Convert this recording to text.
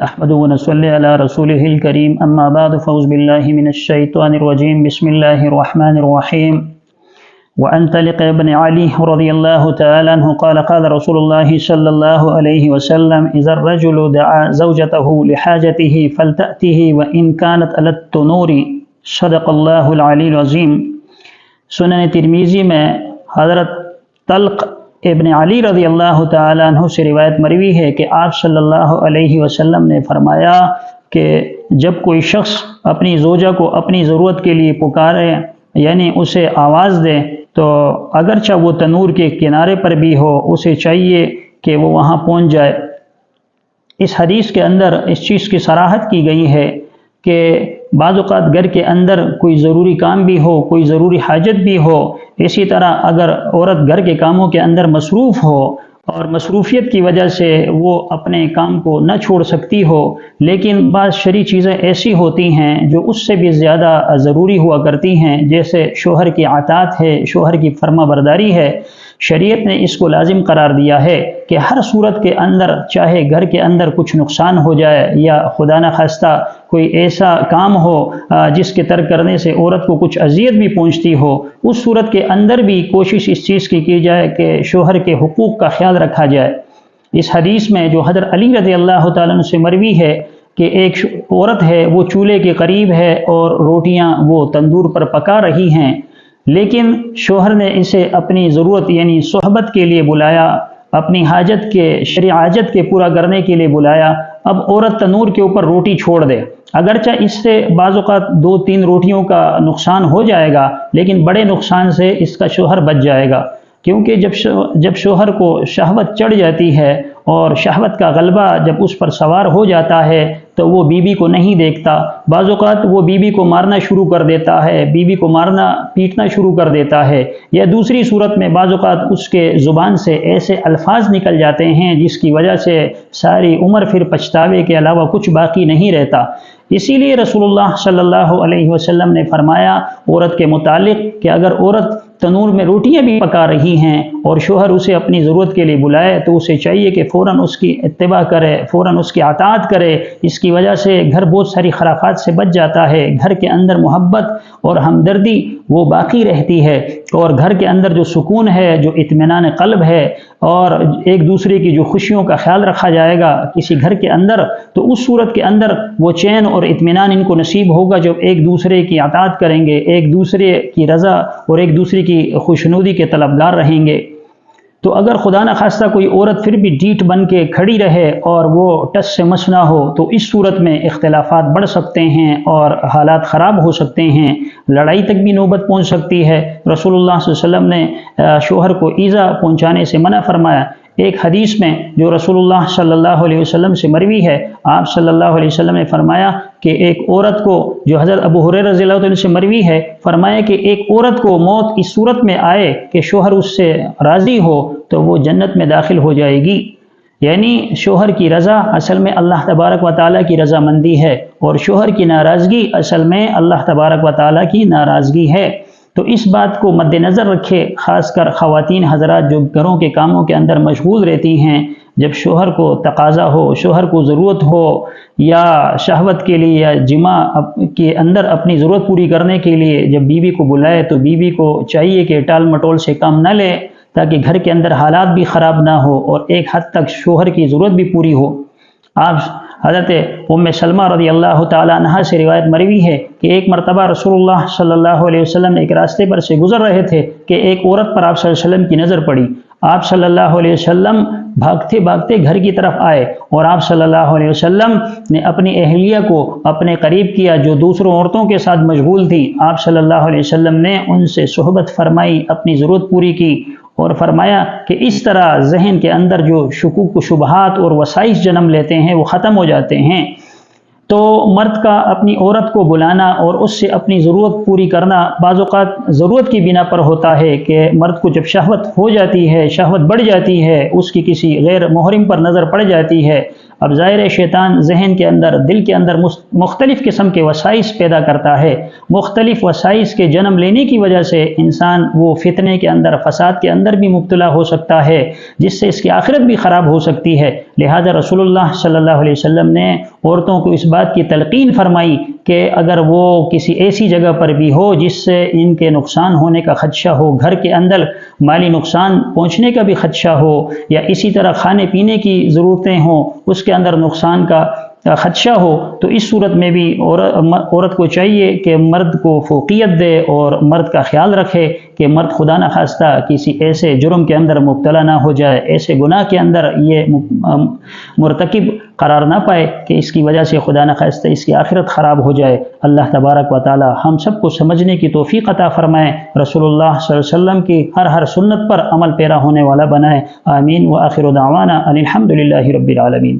احمد ونصلی علی رسوله الکریم اما بعد فاعوذ باللہ من الشیطان الرجیم بسم اللہ الرحمن الرحیم وعن طلق بن علی رضی اللہ تعالی عنہ قال قال رسول اللہ صلی اللہ علیہ وسلم اذا الرجل دعا زوجته لحاجته فلتأته وإن كانت على التنور صدق اللہ العلی العظیم۔ سنن ترمذی میں حضرت طلق ابن علی رضی اللہ تعالیٰ عنہ سے روایت مروی ہے کہ آپ صلی اللہ علیہ وسلم نے فرمایا کہ جب کوئی شخص اپنی زوجہ کو اپنی ضرورت کے لیے پکارے یعنی اسے آواز دے تو اگرچہ وہ تنور کے کنارے پر بھی ہو اسے چاہیے کہ وہ وہاں پہنچ جائے۔ اس حدیث کے اندر اس چیز کی صراحت کی گئی ہے کہ بعض اوقات گھر کے اندر کوئی ضروری کام بھی ہو، کوئی ضروری حاجت بھی ہو، اسی طرح اگر عورت گھر کے کاموں کے اندر مصروف ہو اور مصروفیت کی وجہ سے وہ اپنے کام کو نہ چھوڑ سکتی ہو، لیکن بعض شرعی چیزیں ایسی ہوتی ہیں جو اس سے بھی زیادہ ضروری ہوا کرتی ہیں، جیسے شوہر کی اطاعت ہے، شوہر کی فرما برداری ہے۔ شریعت نے اس کو لازم قرار دیا ہے کہ ہر صورت کے اندر چاہے گھر کے اندر کچھ نقصان ہو جائے یا خدا نخواستہ کوئی ایسا کام ہو جس کے ترک کرنے سے عورت کو کچھ اذیت بھی پہنچتی ہو، اس صورت کے اندر بھی کوشش اس چیز کی جائے کہ شوہر کے حقوق کا خیال رکھا جائے۔ اس حدیث میں جو حضرت علی رضی اللہ تعالیٰ عنہ سے مروی ہے کہ ایک عورت ہے وہ چولہے کے قریب ہے اور روٹیاں وہ تندور پر پکا رہی ہیں، لیکن شوہر نے اسے اپنی ضرورت یعنی صحبت کے لیے بلایا، اپنی حاجت کے شرعی حاجت کے پورا کرنے کے لیے بلایا۔ اب عورت تنور کے اوپر روٹی چھوڑ دے، اگرچہ اس سے بعض اوقات 2-3 روٹیوں کا نقصان ہو جائے گا، لیکن بڑے نقصان سے اس کا شوہر بچ جائے گا، کیونکہ جب شوہر کو شہوت چڑھ جاتی ہے اور شہوت کا غلبہ جب اس پر سوار ہو جاتا ہے تو وہ بیوی کو نہیں دیکھتا، بعض اوقات وہ بیوی کو مارنا شروع کر دیتا ہے، بیوی کو مارنا پیٹنا شروع کر دیتا ہے، یا دوسری صورت میں بعض اوقات اس کے زبان سے ایسے الفاظ نکل جاتے ہیں جس کی وجہ سے ساری عمر پھر پچھتاوے کے علاوہ کچھ باقی نہیں رہتا۔ اسی لیے رسول اللہ صلی اللہ علیہ وسلم نے فرمایا عورت کے متعلق کہ اگر عورت تنور میں روٹیاں بھی پکا رہی ہیں اور شوہر اسے اپنی ضرورت کے لیے بلائے تو اسے چاہیے کہ فوراً اس کی اتباع کرے، فوراً اس کی اطاعت کرے۔ اس کی وجہ سے گھر بہت ساری خرافات سے بچ جاتا ہے، گھر کے اندر محبت اور ہمدردی وہ باقی رہتی ہے، اور گھر کے اندر جو سکون ہے، جو اطمینان قلب ہے اور ایک دوسرے کی جو خوشیوں کا خیال رکھا جائے گا کسی گھر کے اندر، تو اس صورت کے اندر وہ چین اور اطمینان ان کو نصیب ہوگا جب ایک دوسرے کی اطاعت کریں گے، ایک دوسرے کی رضا اور ایک دوسرے کی خوشنودی کے طلبگار رہیں گے۔ تو اگر خدا نخواستہ کوئی عورت پھر بھی ڈیٹ بن کے کھڑی رہے اور وہ ٹس سے مس نہ ہو تو اس صورت میں اختلافات بڑھ سکتے ہیں اور حالات خراب ہو سکتے ہیں، لڑائی تک بھی نوبت پہنچ سکتی ہے۔ رسول اللہ صلی اللہ علیہ وسلم نے شوہر کو ایذا پہنچانے سے منع فرمایا۔ ایک حدیث میں جو رسول اللہ صلی اللہ علیہ وسلم سے مروی ہے، آپ صلی اللہ علیہ وسلم نے فرمایا کہ ایک عورت کو، جو حضرت ابو ہریرہ رضی اللہ عنہ سے مروی ہے، فرمایا کہ ایک عورت کو موت اس صورت میں آئے کہ شوہر اس سے راضی ہو تو وہ جنت میں داخل ہو جائے گی۔ یعنی شوہر کی رضا اصل میں اللہ تبارک و تعالیٰ کی رضامندی ہے، اور شوہر کی ناراضگی اصل میں اللہ تبارک و تعالیٰ کی ناراضگی ہے۔ تو اس بات کو مد نظر رکھے، خاص کر خواتین حضرات جو گھروں کے کاموں کے اندر مشغول رہتی ہیں، جب شوہر کو تقاضا ہو، شوہر کو ضرورت ہو، یا شہوت کے لیے یا جماع کے اندر اپنی ضرورت پوری کرنے کے لیے جب بیوی کو بلائے تو بیوی کو چاہیے کہ ٹال مٹول سے کام نہ لے تاکہ گھر کے اندر حالات بھی خراب نہ ہو اور ایک حد تک شوہر کی ضرورت بھی پوری ہو۔ آپ حضرت ام سلمہ رضی اللہ تعالیٰ عنہا سے روایت مروی ہے کہ ایک مرتبہ رسول اللہ صلی اللہ علیہ وسلم ایک راستے پر سے گزر رہے تھے کہ ایک عورت پر آپ صلی اللہ علیہ وسلم کی نظر پڑی۔ آپ صلی اللہ علیہ وسلم بھاگتے بھاگتے گھر کی طرف آئے اور آپ صلی اللہ علیہ وسلم نے اپنی اہلیہ کو اپنے قریب کیا جو دوسروں عورتوں کے ساتھ مشغول تھی۔ آپ صلی اللہ علیہ وسلم نے ان سے صحبت فرمائی، اپنی ضرورت پوری کی اور فرمایا کہ اس طرح ذہن کے اندر جو شکوک و شبہات اور وسائس جنم لیتے ہیں وہ ختم ہو جاتے ہیں۔ تو مرد کا اپنی عورت کو بلانا اور اس سے اپنی ضرورت پوری کرنا بعض اوقات ضرورت کی بنا پر ہوتا ہے کہ مرد کو جب شہوت ہو جاتی ہے، شہوت بڑھ جاتی ہے، اس کی کسی غیر محرم پر نظر پڑ جاتی ہے، اب ظاہر شیطان ذہن کے اندر، دل کے اندر مختلف قسم کے وسائس پیدا کرتا ہے۔ مختلف وسائس کے جنم لینے کی وجہ سے انسان وہ فتنے کے اندر، فساد کے اندر بھی مبتلا ہو سکتا ہے، جس سے اس کی آخرت بھی خراب ہو سکتی ہے۔ لہذا رسول اللہ صلی اللہ علیہ وسلم نے عورتوں کو اس بات کی تلقین فرمائی کہ اگر وہ کسی ایسی جگہ پر بھی ہو جس سے ان کے نقصان ہونے کا خدشہ ہو، گھر کے اندر مالی نقصان پہنچنے کا بھی خدشہ ہو، یا اسی طرح کھانے پینے کی ضرورتیں ہوں اس کے اندر نقصان کا خدشہ ہو، تو اس صورت میں بھی عورت کو چاہیے کہ مرد کو فوقیت دے اور مرد کا خیال رکھے کہ مرد خدا نخواستہ کسی ایسے جرم کے اندر مبتلا نہ ہو جائے، ایسے گناہ کے اندر یہ مرتکب قرار نہ پائے کہ اس کی وجہ سے خدا نخواستہ اس کی آخرت خراب ہو جائے۔ اللہ تبارک و تعالی ہم سب کو سمجھنے کی توفیق عطا فرمائے، رسول اللہ صلی اللہ علیہ وسلم کی ہر سنت پر عمل پیرا ہونے والا بنائے۔ آمین۔ وآخر دعوانا ان الحمد للہ رب العالمین۔